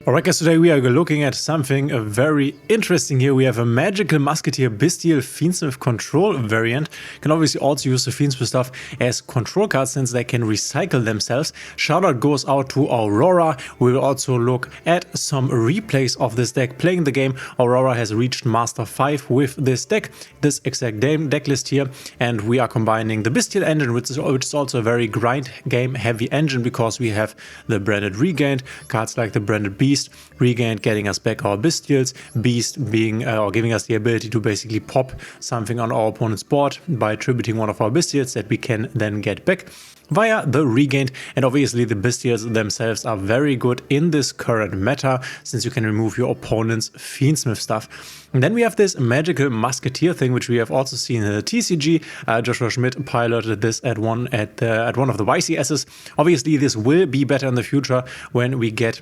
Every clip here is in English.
Alright guys, today we are looking at something very interesting here. We have a magical Musketeer Bystial Fiendsmith control variant. You can obviously also use the Fiendsmith stuff as control cards since they can recycle themselves. Shoutout goes out to AURORA. We will also look at some replays of this deck playing the game. AURORA has reached Master 5 with this deck, this exact deck list here, and we are combining the Bystial engine, which is also a very grind game heavy engine because we have the branded Regained, cards like the branded Beast, Regained getting us back our Bystials, Beast being or giving us the ability to basically pop something on our opponent's board by attributing one of our Bystials that we can then get back via the Regained. And obviously the Bystials themselves are very good in this current meta since you can remove your opponent's Fiendsmith stuff. And then we have this magical Musketeer thing, which we have also seen in the TCG. Joshua Schmidt piloted this at one of the YCSs. Obviously this will be better in the future when we get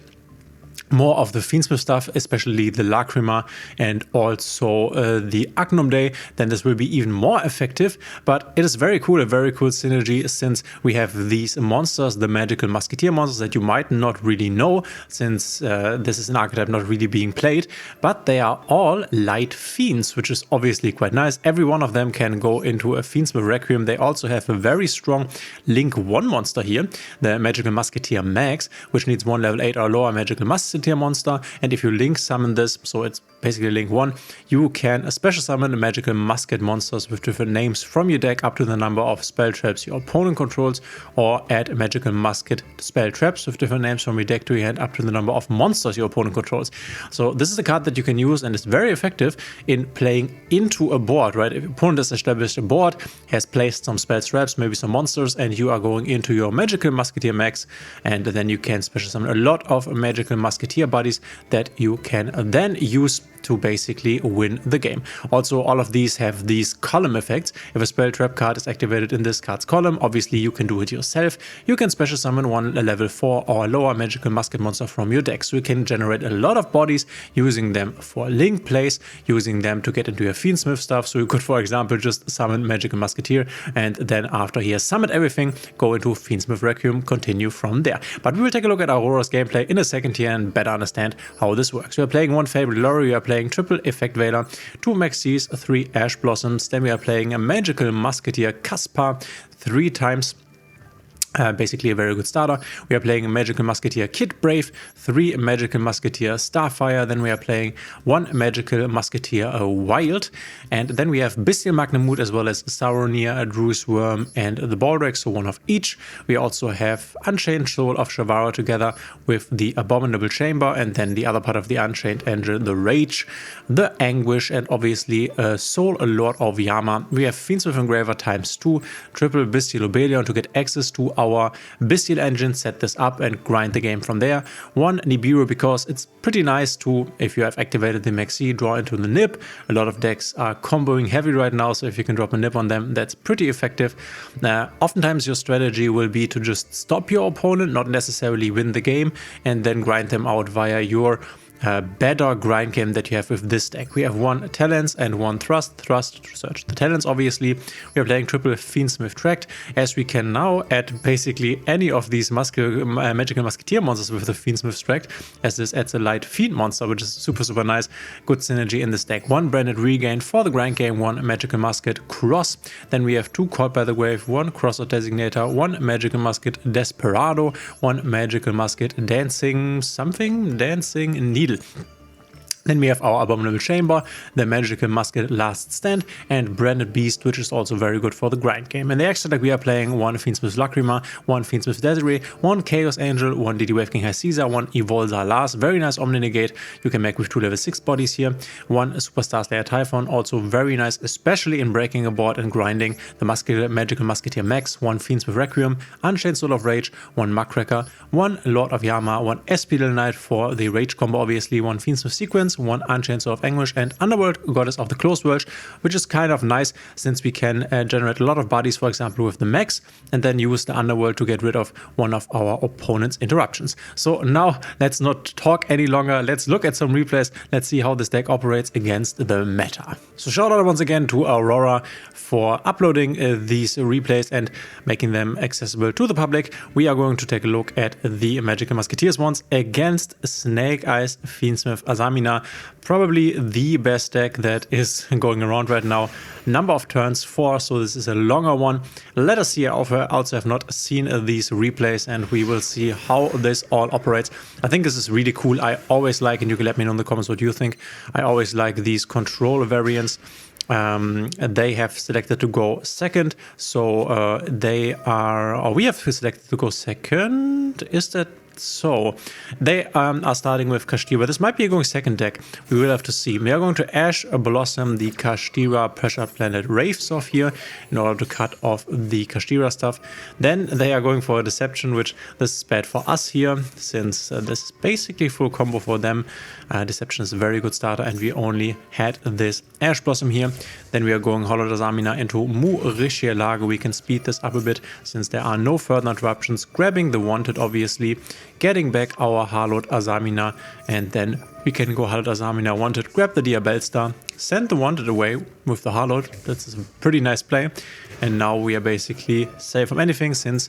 more of the Fiendsmith stuff, especially the Lacrima and also the Agnum Day, then this will be even more effective. But it is very cool, a very cool synergy since we have these monsters, the magical Musketeer monsters that you might not really know since this is an archetype not really being played, but they are all light fiends, which is obviously quite nice. Every one of them can go into a Fiendsmith Requiem. They also have a very strong Link 1 monster here, the magical Musketeer Max, which needs 1 level 8 or lower magical Musketeer monster, and if you link summon this, so it's basically link 1, you can special summon the magical musket monsters with different names from your deck up to the number of spell traps your opponent controls, or add magical musket spell traps with different names from your deck to your hand up to the number of monsters your opponent controls. So this is a card that you can use and it's very effective in playing into a board, right? If your opponent has established a board, has placed some spell traps, maybe some monsters, and you are going into your magical Musketeer Max, and then you can special summon a lot of magical Musketeer buddies that you can then use to basically win the game. Also, all of these have these column effects. If a spell trap card is activated in this card's column, obviously you can do it yourself. You can special summon one level 4 or lower magical musket monster from your deck. So you can generate a lot of bodies using them for link plays, using them to get into your Fiendsmith stuff. So you could, for example, just summon magical Musketeer and then after he has summoned everything, go into Fiendsmith Requiem, continue from there. But we will take a look at AURORA's gameplay in a second here and better understand how this works. We are playing one Fabled Lorry, we are playing triple Effect Veiler, 2 Maxis, 3 Ash Blossoms, then we are playing a magical Musketeer Caspar 3 times. Basically a very good starter. We are playing a magical Musketeer Kid Brave, 3 magical Musketeer Starfire, then we are playing 1 magical Musketeer Wild, and then we have Bystial Magnamut as well as Sauronir, Drew's Worm, and the Baldric, so 1 of each. We also have Unchained Soul of Shavara together with the Abominable Chamber, and then the other part of the Unchained Angel, the Rage, the Anguish, and obviously Soul Lord of Yama. We have Fiendsmith Engraver ×2, triple Bystial Obelion to get access to our Bystial engine, set this up and grind the game from there. 1 Nibiru because it's pretty nice to, if you have activated the Maxi, draw into the Nib. A lot of decks are comboing heavy right now, so if you can drop a Nib on them, that's pretty effective. Oftentimes your strategy will be to just stop your opponent, not necessarily win the game, and then grind them out via your better grind game that you have with this deck. We have 1 Talents and 1 Thrust. Search the Talents, obviously. We are playing triple Fiendsmith Tract, as we can now add basically any of these magical Musketeer monsters with the Fiendsmith Tract, as this adds a light Fiend monster, which is super nice. Good synergy in this deck. 1 Branded Regain for the grind game, 1 Magical Musket Cross. Then we have 2 Caught by the Wave, 1 Crosser Designator, 1 Magical Musket Desperado, 1 Magical Musket Dancing Needle. Then we have our Abominable Chamber, the Magical Musket Last Stand, and Branded Beast, which is also very good for the grind game. In the extra deck we are playing 1 Fiendsmith Lacrima, 1 Fiendsmith Desiree, 1 Chaos Angel, 1 DD Wave King High Caesar, 1 Evolza Lars, very nice Omni Negate, you can make with 2 level 6 bodies here, 1 Superstar Slayer Typhon, also very nice, especially in breaking a board and grinding, the Magical Musketeer Max, 1 Fiendsmith Requiem, Unchained Soul of Rage, 1 Muckracker, 1 Lord of Yama, 1 SP Little Knight for the Rage combo, obviously, 1 Fiendsmith Sequence, things, 1 Unchained Sword of Anguish and Underworld, Goddess of the Closed World, which is kind of nice since we can generate a lot of bodies, for example, with the mechs, and then use the Underworld to get rid of one of our opponent's interruptions. So now let's not talk any longer. Let's look at some replays. Let's see how this deck operates against the meta. So shout out once again to Aurora for uploading these replays and making them accessible to the public. We are going to take a look at the Magical Musketeers ones against Snake Eyes Fiendsmith Azamina. Probably the best deck that is going around right now. Number of turns 4, so this is a longer one. Let us see. I also have not seen these replays, and we will see how this all operates. I think this is really cool. I always like, and you can let me know in the comments what you think, I always like these control variants. They have selected to go second, so we have selected to go second. Is that so? They are starting with Kashtira. This might be a going second deck. We will have to see. We are going to Ash Blossom the Kashtira Pressure Planet Wraiths off here in order to cut off the Kashtira stuff. Then they are going for a Deception, which this is bad for us here, since this is basically full combo for them. Deception is a very good starter, and we only had this Ash Blossom here. Then we are going Hollowed Azamina into Muricielago. We can speed this up a bit since there are no further interruptions. Grabbing the Wanted, obviously. Getting back our Hollowed Azamina, and then we can go Hollowed Azamina Wanted, grab the Diabell Star, send the Wanted away with the Hollowed. That's a pretty nice play. And now we are basically safe from anything since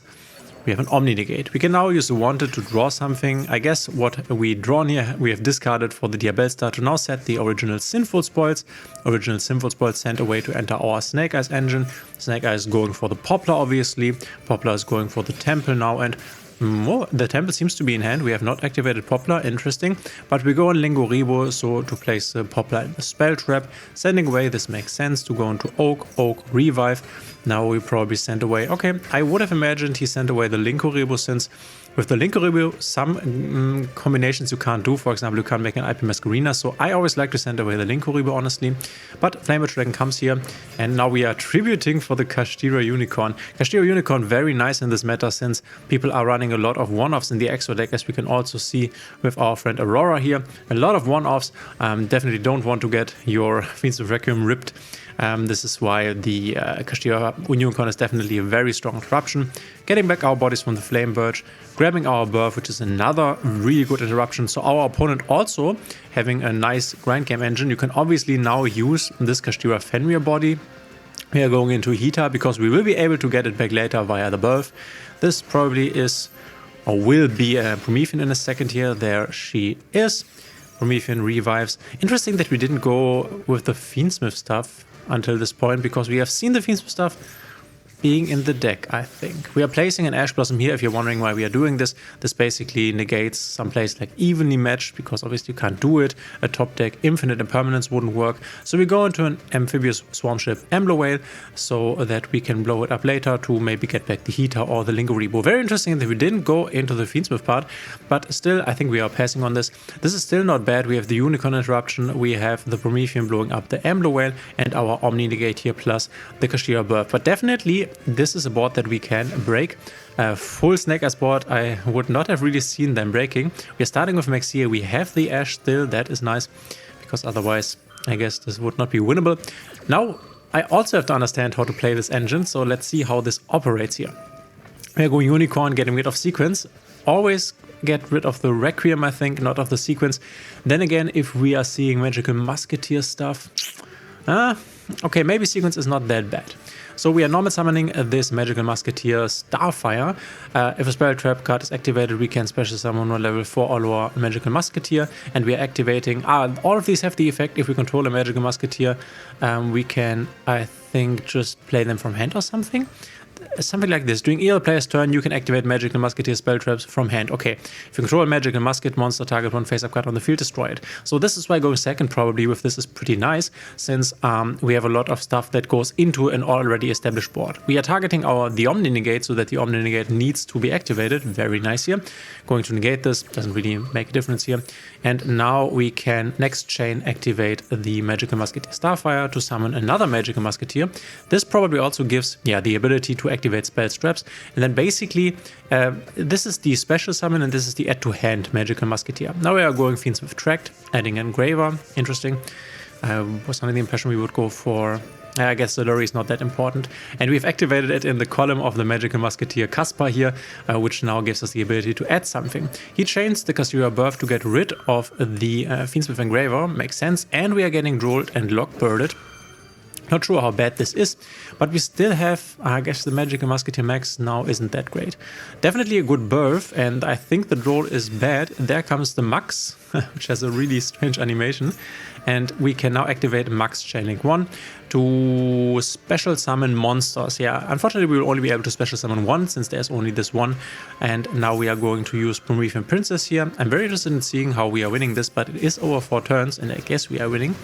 we have an Omni Negate. We can now use the Wanted to draw something. I guess what we drawn here, we have discarded for the Diabell Star to now set the original Sinful Spoils. Original Sinful Spoils sent away to enter our Snake Eyes engine. Snake Eyes is going for the Poplar, obviously. Poplar is going for the Temple now, and the Temple seems to be in hand. We have not activated Poplar, interesting. But we go on Lingoribo, so to place the Poplar in the Spell Trap. Sending away, this makes sense to go into Oak, Revive. Now we probably send away, okay, I would have imagined he sent away the Lingoribo, since with the Lingoribo, some combinations you can't do. For example, you can't make an IP Masquerina, so I always like to send away the Lingoribo, honestly. But Flamewitch Dragon comes here, and now we are tributing for the Kashtira Unicorn. Kashtira Unicorn, very nice in this meta, since people are running a lot of one-offs in the extra deck, as we can also see with our friend Aurora here. A lot of one-offs. Definitely don't want to get your Fiendsmith Requiem ripped. This is why the Kashtira Unicorn is definitely a very strong interruption. Getting back our bodies from the Flame Birch, grabbing our Birth, which is another really good interruption. So our opponent also having a nice grind game engine. You can obviously now use this Kashtira Fenrir body. We are going into Hita because we will be able to get it back later via the Birth. This probably is or will be a Promethean in a second here. There she is. Promethean revives. Interesting that we didn't go with the Fiendsmith stuff until this point, because we have seen the Fiendsmith stuff being in the deck, I think. We are placing an Ash Blossom here. If you're wondering why we are doing this, this basically negates some plays like evenly matched, because obviously you can't do it. A top deck Infinite Impermanence wouldn't work. So we go into an Amphibious Swarm Ship Emblo Whale so that we can blow it up later to maybe get back the Hita or the Lingoribo. Very interesting that we didn't go into the Fiendsmith part, but still I think we are passing on this. This is still not bad. We have the Unicorn interruption, we have the Promethean blowing up the Emblo Whale, and our Omni Negate here plus the Kashtira Birth. But definitely this is a board that we can break. Full Snake Eyes board, I would not have really seen them breaking. We're starting with Max here. We have the Ash still. That is nice, because otherwise I guess this would not be winnable. Now I also have to understand how to play this engine, so let's see how this operates here. We're going Unicorn, getting rid of Sequence. Always get rid of the Requiem, I think, not of the Sequence. Then again, if we are seeing Magical Musketeer stuff, okay, maybe Sequence is not that bad. So we are normal summoning this Magical Musketeer Starfire. If a Spell Trap card is activated, we can special summon a level 4 or lower Magical Musketeer, and we are activating. All of these have the effect. If we control a Magical Musketeer, we can, I think, just play them from hand or something. Something like this. During either player's turn, you can activate Magical Musketeer spell traps from hand. Okay, if you control a Magical Musket monster, target one face-up card on the field, destroy it. So this is why going second probably with this is pretty nice, since we have a lot of stuff that goes into an already established board. We are targeting the Omni Negate, so that the Omni Negate needs to be activated. Very nice here. Going to negate this, doesn't really make a difference here. And now we can next chain activate the Magical Musketeer Starfire to summon another Magical Musketeer. This probably also gives, the ability to activate spell traps. And then basically, this is the special summon and this is the add-to-hand Magical Musketeer. Now we are going Fiendsmith Tract, adding Engraver. Interesting. Was under the impression we would go for... I guess the lorry is not that important. And we've activated it in the column of the Magical Musketeer Caspar here, which now gives us the ability to add something. He chains the Casteria Birth to get rid of the Fiendsmith Engraver, makes sense, and we are getting Drolled and Lockbirded. Not sure how bad this is, but we still have, I guess the Magical Musketeer Max now isn't that great. Definitely a good birth, and I think the Droll is bad. There comes the Max, which has a really strange animation. And we can now activate Max Chainlink 1 to special summon monsters. Yeah, unfortunately we will only be able to special summon one since there's only this one. And now we are going to use Promethean Princess here. I'm very interested in seeing how we are winning this, but it is over 4 turns and I guess we are winning.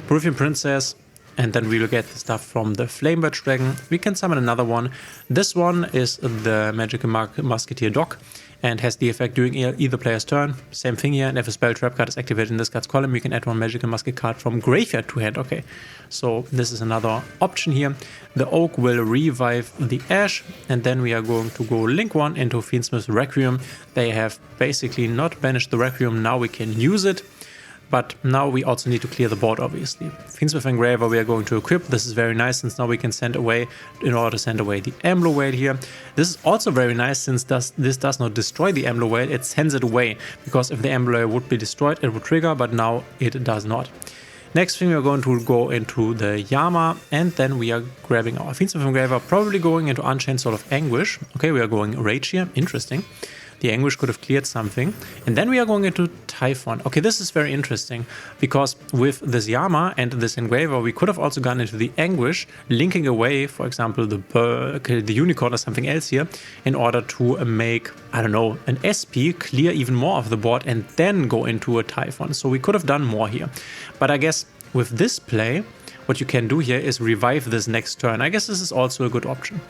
Promethean Princess, and then we will get the stuff from the Flamebird Dragon. We can summon another one. This one is the Magical Musketeer Dog and has the effect during either player's turn. Same thing here, and if a spell trap card is activated in this card's column, you can add one Magical Musket card from graveyard to hand. Okay, so this is another option here. The Oak will revive the Ash, and then we are going to go link 1 into Fiendsmith Requiem. They have basically not banished the Requiem, now we can use it. But now we also need to clear the board, obviously. Fiendsmith Engraver we are going to equip. This is very nice since now we can send away, in order to send away the Amlo Whale here. This is also very nice since this does not destroy the Amlo Whale, it sends it away. Because if the Amlo Whale would be destroyed, it would trigger, but now it does not. Next thing we are going to go into the Yama, and then we are grabbing our Fiendsmith Engraver, probably going into Unchained Soul of Anguish. Okay, we are going Rage here, interesting. The Anguish could have cleared something. And then we are going into Typhon. Okay, this is very interesting because with this Yama and this Engraver, we could have also gone into the Anguish, linking away, for example, the Unicorn or something else here in order to make, I don't know, an SP, clear even more of the board and then go into a Typhon. So we could have done more here. But I guess with this play, what you can do here is revive this next turn. I guess this is also a good option.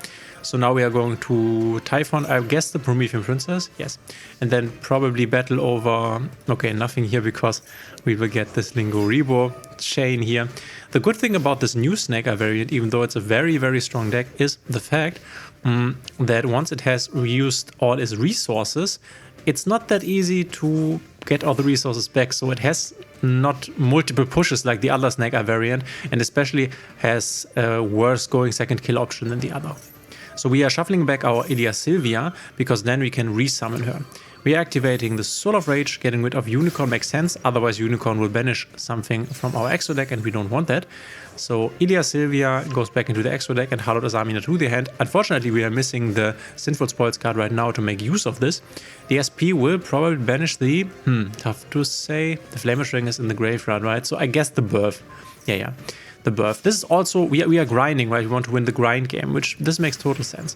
So now we are going to Typhon, I guess the Promethean Princess, yes. And then probably battle over, okay, nothing here because we will get this Lingo Rebo chain here. The good thing about this new Snake Eye variant, even though it's a very, very strong deck, is the fact that once it has reused all its resources, it's not that easy to get all the resources back. So it has not multiple pushes like the other Snake Eye variant, and especially has a worse going second kill option than the other. So we are shuffling back our Ilia Sylvia, because then we can resummon her. We are activating the Soul of Rage, getting rid of Unicorn makes sense, otherwise Unicorn will banish something from our extra deck and we don't want that. So Ilia Sylvia goes back into the extra deck and Hallowed Azamina to the hand. Unfortunately we are missing the Sinful Spoils card right now to make use of this. The SP will probably banish the, tough to say, the Flamers Ring is in the graveyard, right? So I guess the Birth, yeah. The Birth. This is also, we are grinding, right? We want to win the grind game, which this makes total sense.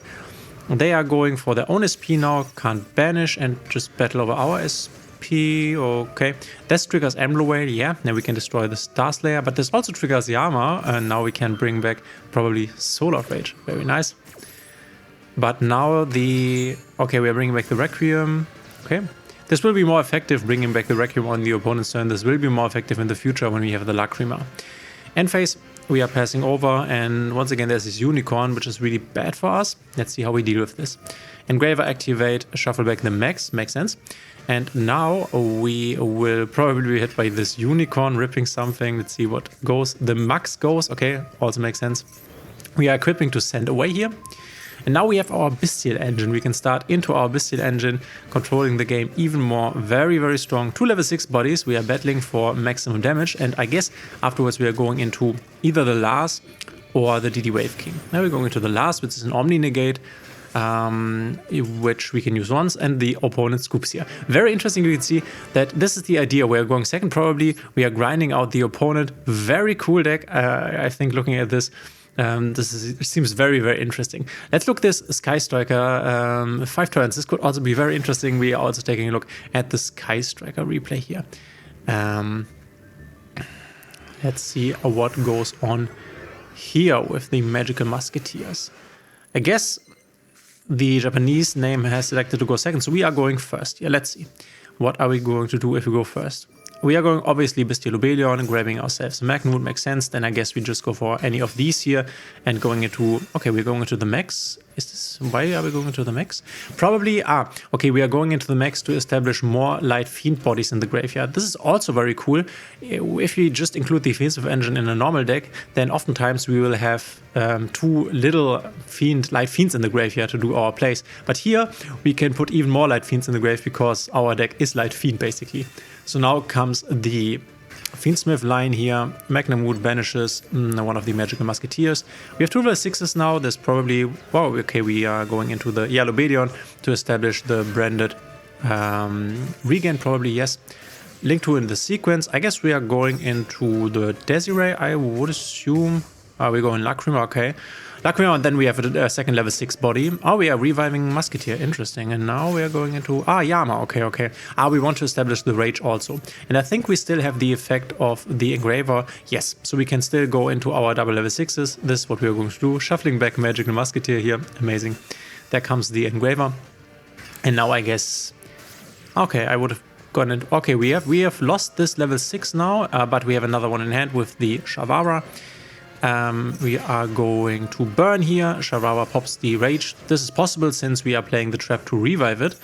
They are going for their own SP now, can't banish and just battle over our SP, okay. This triggers Amlo Whale, yeah, now we can destroy the Star Slayer, but this also triggers Yama, and now we can bring back probably Soul of Rage, very nice. But now okay, we are bringing back the Requiem, okay. This will be more effective, bringing back the Requiem on the opponent's turn. This will be more effective in the future when we have the Lacrima. End phase, we are passing over, and once again there's this Unicorn, which is really bad for us. Let's see how we deal with this. Engraver activate, shuffle back the Max, makes sense. And now we will probably be hit by this Unicorn ripping something. Let's see what goes. The Max goes, okay, also makes sense. We are equipping to send away here. And now we have our Bystial engine. We can start into our Bystial engine, controlling the game even more. Very, very strong. 2 level 6 bodies. We are battling for maximum damage. And I guess afterwards we are going into either the Lars or the DD Wave King. Now we're going into the Lars, which is an Omni Negate, which we can use once, and the opponent scoops here. Very interesting, you can see that this is the idea. We're going second probably. We are grinding out the opponent. Very cool deck, I think, looking at this. It seems very, very interesting. Let's look this Sky Striker 5 turns. This could also be very interesting. We are also taking a look at the Sky Striker replay here. Let's see what goes on here with the Magical Musketeers. I guess the Japanese name has selected to go second, so we are going first. Yeah, let's see. What are we going to do if we go first? We are going, obviously, Bystial Lobelion and grabbing ourselves a Magnet would make sense. Then I guess we just go for any of these here and going into, okay, we're going into the Max Is this why are we going into the mechs? Probably, okay, we are going into the mechs to establish more light fiend bodies in the graveyard. This is also very cool. If we just include the Fiendsmith engine in a normal deck, then oftentimes we will have too little light fiends in the graveyard to do our plays. But here we can put even more light fiends in the grave because our deck is light fiend basically. So now comes the Fiendsmith line here. Magnamwood banishes one of the magical musketeers. We have 2 level 6s now. There's probably, wow, okay, we are going into the Yellow Bedion to establish the branded regain, probably, yes. Link 2 in the sequence. I guess we are going into the Desiree, I would assume. We're going Lacrima, okay. Lacrima, and then we have a second level 6 body. We are reviving Musketeer, interesting. And now we are going into, Yama, okay. We want to establish the Rage also. And I think we still have the effect of the Engraver, yes. So we can still go into our double level 6s. This is what we are going to do. Shuffling back Magical Musketeer here, amazing. There comes the Engraver. And now I guess, okay, I would have gone into, okay, we have lost this level 6 now, but we have another one in hand with the Shavara. We are going to burn here. Shavara pops the Rage. This is possible since we are playing the trap to revive it.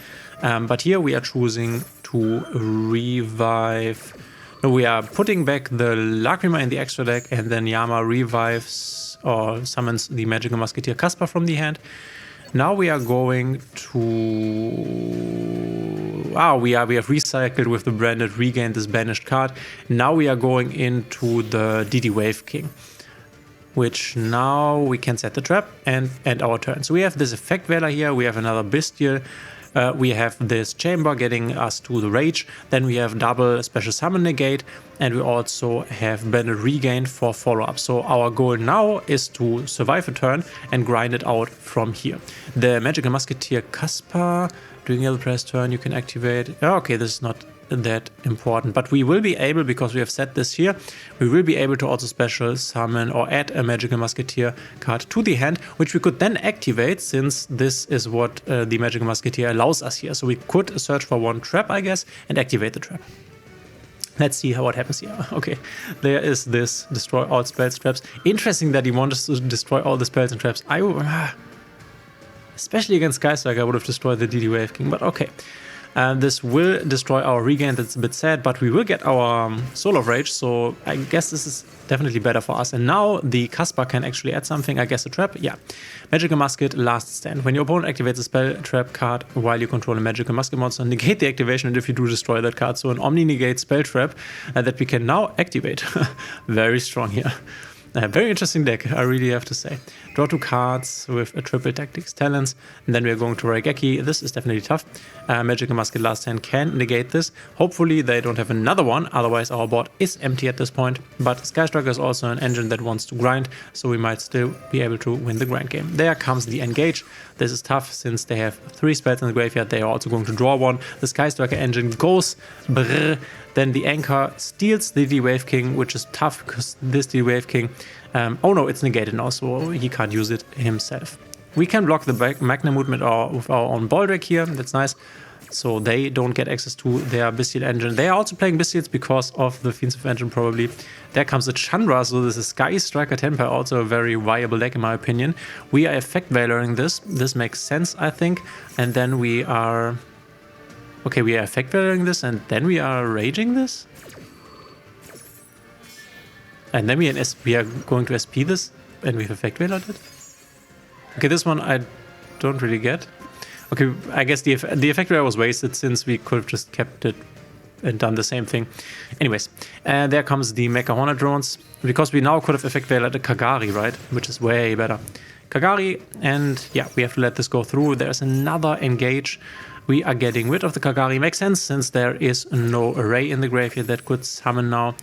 But here we are choosing to revive. No, we are putting back the Lacrima in the extra deck, and then Yama revives or summons the Magical Musketeer Caspar from the hand. Now we are going to... we have recycled with the branded regain this banished card. Now we are going into the DD Wave King, which now we can set the trap and end our turn. So we have this Effect Veiler here, we have another Bystial, we have this Chamber getting us to the Rage, then we have double Special Summon Negate, and we also have Banded Regain for follow-up. So our goal now is to survive a turn and grind it out from here. The Magical Musketeer Caspar, during the press turn you can activate, okay, this is not that important, but we will be able, because we have set this here, we will be able to also special summon or add a Magical Musketeer card to the hand, which we could then activate, since this is what the Magical Musketeer allows us here. So we could search for one trap, I guess, and activate the trap. Let's see what happens here. Okay, there is this destroy all spells, traps. Interesting that he wants to destroy all the spells and traps. Especially against Skystrike, I would have destroyed the DD Wave King, but okay. This will destroy our regain, that's a bit sad, but we will get our Soul of Rage, so I guess this is definitely better for us. And now the Caspar can actually add something, I guess a trap, yeah. Magical Musket, Last Stand. When your opponent activates a spell trap card while you control a Magical Musket monster, negate the activation, and if you do, destroy that card. So an Omni-Negate spell trap that we can now activate. Very strong here. Very interesting deck, I really have to say. Draw 2 cards with a triple Tactics Talents, and then we are going to Raigeki. This is definitely tough. Magical Musket Last Hand can negate this. Hopefully they don't have another one, otherwise our board is empty at this point. But Skystriker is also an engine that wants to grind, so we might still be able to win the grind game. There comes the Engage. This is tough since they have 3 spells in the graveyard. They are also going to draw one. The Skystriker engine goes brrr. Then the Anchor steals the DD Wave King, which is tough because this DD Wave King, oh no, it's negated now, so he can't use it himself. We can block the Magnamwood with our own Baldric here, that's nice. So they don't get access to their Bystial engine. They are also playing Bystials because of the Fiendsmith engine probably. There comes the Chandra, so this is Sky Striker Temper, also a very viable deck in my opinion. We are Effect Veilering this. This makes sense, I think. And then we are... Okay, we are Effect Veilering this, and then we are Raging this? And then we are going to SP this, and we've Effect Veilered it? Okay, this one I don't really get. Okay, I guess the Effect Veiler was wasted since we could have just kept it and done the same thing. Anyways, there comes the Mecha Hornet Drones, because we now could have Effect Veilered a Kagari, right? Which is way better. Kagari, and yeah, we have to let this go through. There's another Engage. We are getting rid of the Kagari. Makes sense since there is no array in the graveyard that could summon now.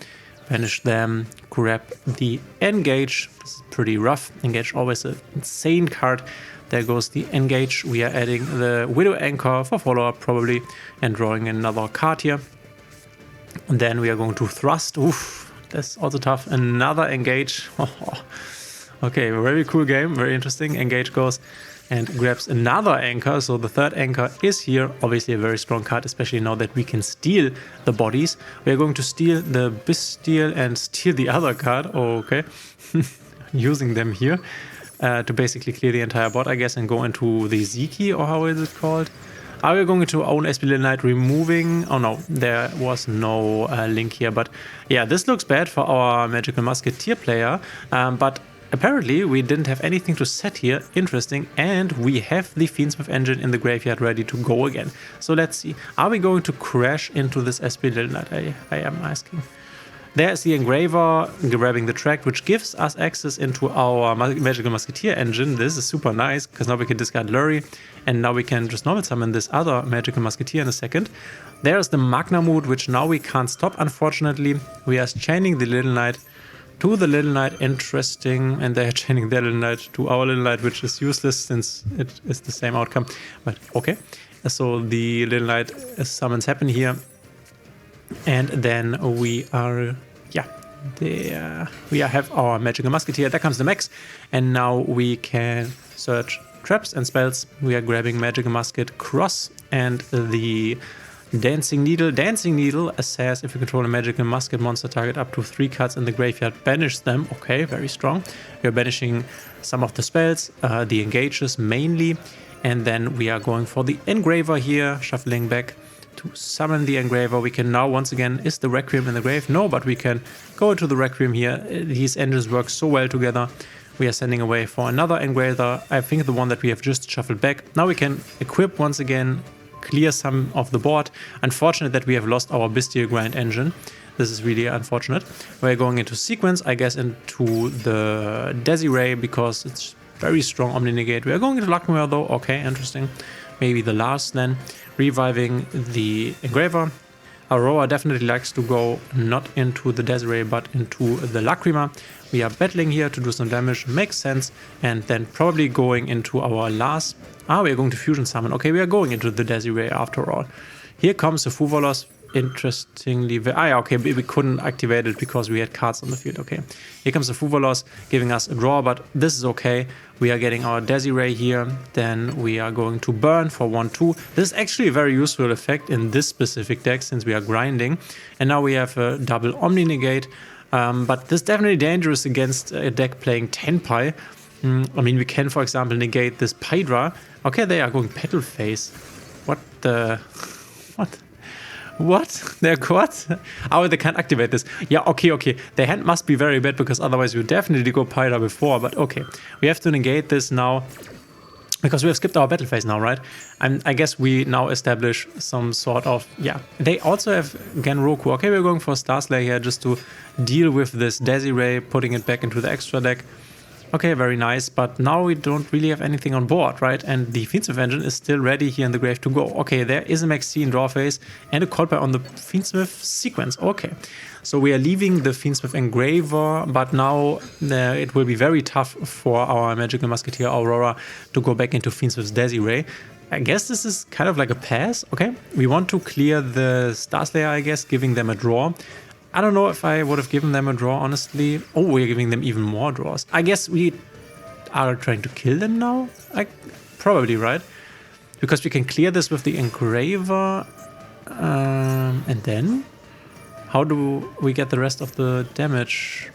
Banish them, grab the Engage. This is pretty rough. Engage, always an insane card. There goes the Engage. We are adding the Widow Anchor for follow-up probably, and drawing another card here. And then we are going to Thrust. Oof, that's also tough. Another Engage. Okay, very cool game, very interesting. Engage goes and grabs another Anchor, so the third Anchor is here. Obviously a very strong card, especially now that we can steal the bodies. We are going to steal the Bystial and steal the other card. Oh, okay. Using them here. to basically clear the entire board, I guess, and go into the Ziki, or how is it called? Are we going to own SP Little Knight, removing... Oh no, there was no link here, but yeah, this looks bad for our Magical Musketeer player, but apparently we didn't have anything to set here. Interesting. And we have the Fiendsmith engine in the graveyard ready to go again. So let's see. Are we going to crash into this SP Little Knight? I am asking. There's the engraver grabbing the track, which gives us access into our Magical Musketeer engine. This is super nice, because now we can discard Lurry, and now we can just normal summon this other Magical Musketeer in a second. There's the Magna Mood, which now we can't stop, unfortunately. We are chaining the Little Knight to the Little Knight, interesting, and they are chaining their Little Knight to our Little Knight, which is useless since it is the same outcome, but okay. So the Little Knight summons happen here. And then we are, yeah, we have our Magical Musketeer. There comes the Max, and now we can search traps and spells. We are grabbing Magical Musket Cross and the Dancing Needle. Dancing Needle says if you control a Magical Musket monster target up to 3 cards in the graveyard, banish them. Okay, very strong. We are banishing some of the spells, the engages mainly, and then we are going for the Engraver here, shuffling back to summon the Engraver. We can now once again, is the Requiem in the grave? No, but we can go into the Requiem here. These engines work so well together. We are sending away for another Engraver. I think the one that we have just shuffled back. Now we can equip once again, clear some of the board. Unfortunate that we have lost our Bystial Grind engine. This is really unfortunate. We're going into sequence, I guess, into the Desiree, because it's very strong Omni Negate. We are going into Lacrima though. Okay, interesting. Maybe the last then. Reviving the Engraver. Aurora definitely likes to go not into the Desiree but into the Lacrima. We are battling here to do some damage, makes sense, and then probably going into our last... we are going to Fusion Summon. Okay, we are going into the Desiree after all. Here comes the Fuvolos. Interestingly, okay, we couldn't activate it because we had cards on the field. Okay, here comes the Fuvolos giving us a draw, but this is okay. We are getting our Desiree here. Then we are going to burn for 1/2. This is actually a very useful effect in this specific deck since we are grinding. And now we have a double Omni Negate, but this is definitely dangerous against a deck playing Tenpai. I mean, we can, for example, negate this Hydra. Okay, they are going Petal Phase. What the... What? What? They're what? Oh, they can't activate this. Yeah, okay. Their hand must be very bad, because otherwise we would definitely go Pyra before. But okay, we have to negate this now, because we have skipped our battle phase now, right? And I guess we now establish some sort of... Yeah, they also have Genroku. Okay, we're going for Star Slayer here just to deal with this Desiree, putting it back into the extra deck. Okay, very nice, but now we don't really have anything on board, right? And the Fiendsmith engine is still ready here in the grave to go. Okay, there is a Maxine draw phase and a callback on the Fiendsmith sequence. Okay, so we are leaving the Fiendsmith Engraver, but now it will be very tough for our Magical Musketeer Aurora to go back into Fiendsmith's Desiree. I guess this is kind of like a pass. Okay, we want to clear the Star Slayer, I guess, giving them a draw. I don't know if I would have given them a draw, honestly. Oh, we're giving them even more draws. I guess we are trying to kill them now? Probably, right? Because we can clear this with the Engraver. And then? How do we get the rest of the damage?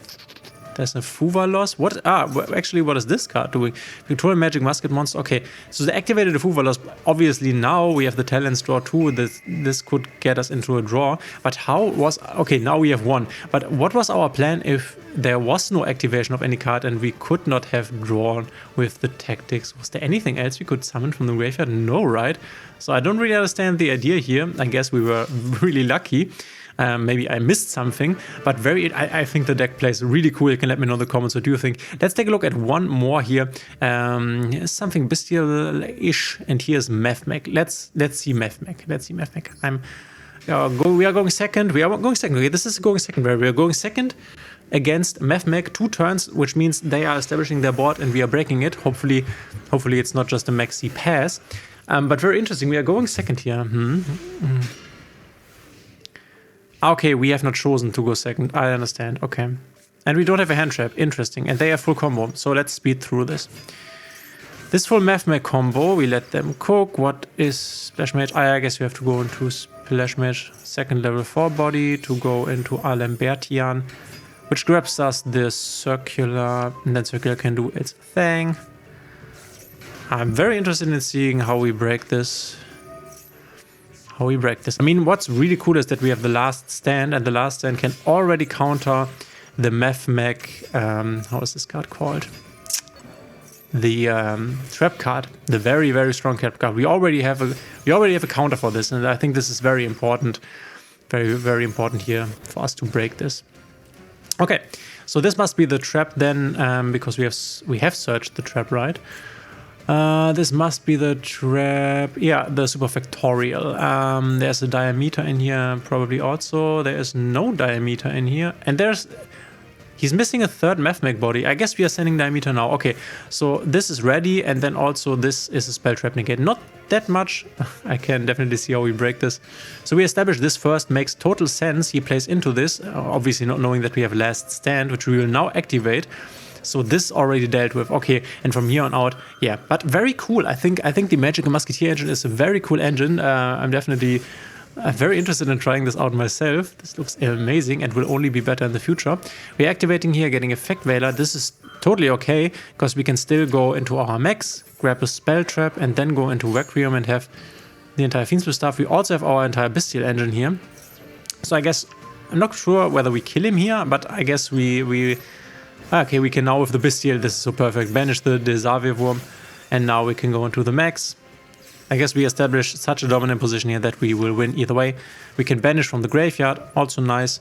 There's a Fuvolos. What? Actually, what is this card doing? Control a magic musket monster. Okay, so they activated the Fuvolos. Obviously, now we have the Talents draw too. This could get us into a draw. But how was... Okay, now we have one. But what was our plan if there was no activation of any card and we could not have drawn with the tactics? Was there anything else we could summon from the graveyard? No, right? So I don't really understand the idea here. I guess we were really lucky. Maybe I missed something, but I think the deck plays really cool. You can let me know in the comments what do you think. Let's take a look at one more here. Something Bystial-ish, and here's Mathmech. Let's see Mathmech. We are going second. Okay, this is going second. We are going second against Mathmech 2 turns, which means they are establishing their board and we are breaking it. Hopefully it's not just a maxi pass. But very interesting. We are going second here. Okay, we have not chosen to go second. I understand. Okay. And we don't have a hand trap. Interesting. And they have full combo. So let's speed through this. This full Mathmech combo, we let them cook. What is Splash Mage? I guess we have to go into Splash Mage 2nd level 4 body to go into Alembertian. which grabs us the circular, and then circular can do its thing. I'm very interested in seeing how we break this. I mean, what's really cool is that we have the last stand, and the last stand can already counter the Mathmech, how is this card called? The trap card, the very, very strong trap card. We already have a counter for this, and I think this is very important. Very, very important here for us to break this. Okay, so this must be the trap then, because we have searched the trap, right? This must be the trap. Yeah, the superfactorial. There's a diameter in here, probably also. There is no diameter in here. And he's missing a third Mathmech body. I guess we are sending diameter now. Okay, so this is ready, and then also this is a spell trap negate. Not that much. I can definitely see how we break this. So we establish this first, makes total sense. He plays into this, obviously not knowing that we have last stand, which we will now activate. So this already dealt with. Okay, and from here on out, yeah, but very cool. I think the Magical Musketeer engine is a very cool engine. I'm definitely very interested in trying this out myself. This looks amazing and will only be better in the future. We're activating here, getting Effect Veiler. This is totally okay, because we can still go into our max, grab a spell trap, and then go into Requiem and have the entire Fiendsmith stuff. We also have our entire Bystial engine here. So I guess, I'm not sure whether we kill him here, but I guess okay, we can now with the Bystial, this is so perfect, banish the Desavierwurm, and now we can go into the max. I guess we established such a dominant position here that we will win either way. We can banish from the graveyard, also nice.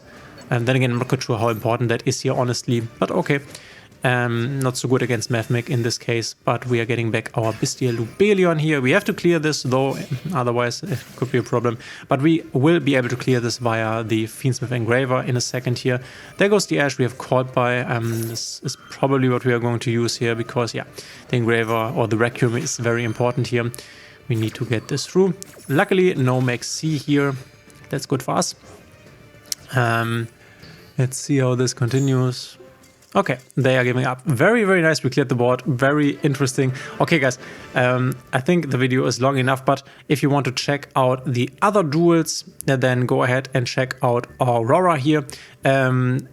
And then again, I'm not quite sure how important that is here, honestly, but okay. Not so good against Mathmech in this case, but we are getting back our Bystial Lubelion here. We have to clear this though, otherwise it could be a problem. But we will be able to clear this via the Fiendsmith Engraver in a second here. There goes the Ash we have called by. This is probably what we are going to use here, because yeah, the Engraver or the Requiem is very important here. We need to get this through. Luckily, no Max C here. That's good for us. Let's see how this continues. Okay, they are giving up. Very, very nice. We cleared the board. Very interesting. Okay, guys, I think the video is long enough, but if you want to check out the other duels, then go ahead and check out AURORA here.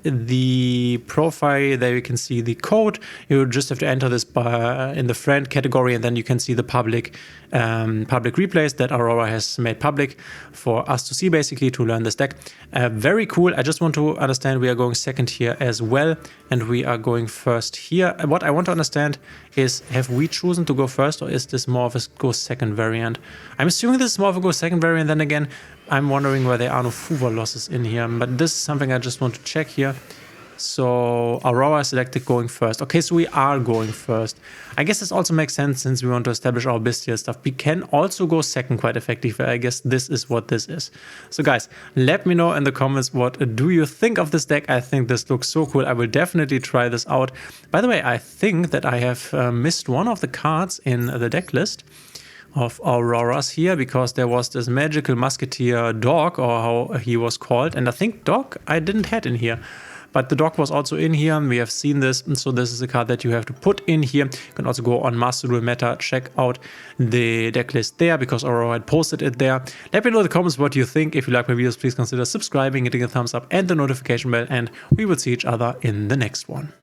The profile, there you can see the code. You just have to enter this in the friend category, and then you can see the public replays that AURORA has made public for us to see, basically, to learn this deck. Very cool. I just want to understand, we are going second here as well, and we are going first here. What I want to understand is, have we chosen to go first, or is this more of a go second variant? I'm assuming this is more of a go second variant. Then again, I'm wondering why there are no Fuva losses in here, but this is something I just want to check here. So AURORA selected going first. Okay, so we are going first. I guess this also makes sense since we want to establish our Bystial stuff. We can also go second quite effectively. I guess this is what this is. So guys, let me know in the comments, what do you think of this deck? I think this looks so cool. I will definitely try this out. By the way, I think that I have missed one of the cards in the deck list of AURORAs here, because there was this Magical Musketeer Dog, or how he was called, and I think Dog I didn't have in here. But the Dog was also in here, and we have seen this, and so this is a card that you have to put in here. You can also go on Master Duel Meta, check out the deck list there, because AURORA had posted it there. Let me know in the comments what you think. If you like my videos, please consider subscribing, hitting a thumbs up and the notification bell, and we will see each other in the next one.